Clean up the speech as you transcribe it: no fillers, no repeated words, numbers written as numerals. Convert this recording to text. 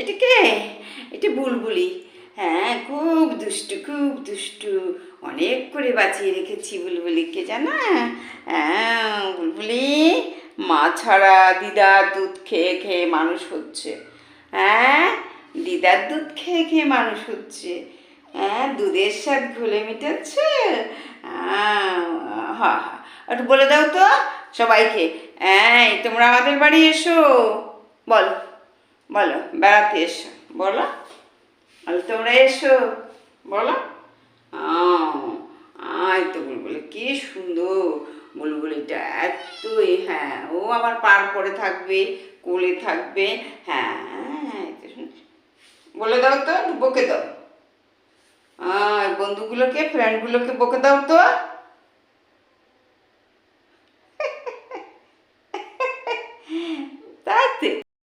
এটা কে? এটা বুলবুলি। হ্যাঁ, খুব দুষ্টু, খুব দুষ্টু। অনেক করে বাঁচিয়ে রেখেছি বুলবুলিকে, জানো? হ্যাঁ, বুলবুলি মা ছাড়া দিদার দুধ খেয়ে খেয়ে মানুষ হচ্ছে। হ্যাঁ, দিদার দুধ খেয়ে খেয়ে মানুষ হচ্ছে। হ্যাঁ, দুধের স্বাদ ঘোলে মিটাচ্ছে। হ্যাঁ, হ্যাঁ, একটু বলে দাও তো সবাইকে, হ্যাঁ তোমরা আমাদের বাড়ি এসো। বলো, বলো, বেড়াতে এসো, বলো, বলো তোমরা এসো, বলো। আয় তো বুলবুলি, কি সুন্দর বুলবুলিটা, এতই, হ্যাঁ ও আমার পার করে থাকবে, কোলে থাকবে। হ্যাঁ হ্যাঁ, বলে দাও তো, একটু বকে দাও, বন্ধুগুলোকে, ফ্রেন্ডগুলোকে বকে দাও তো।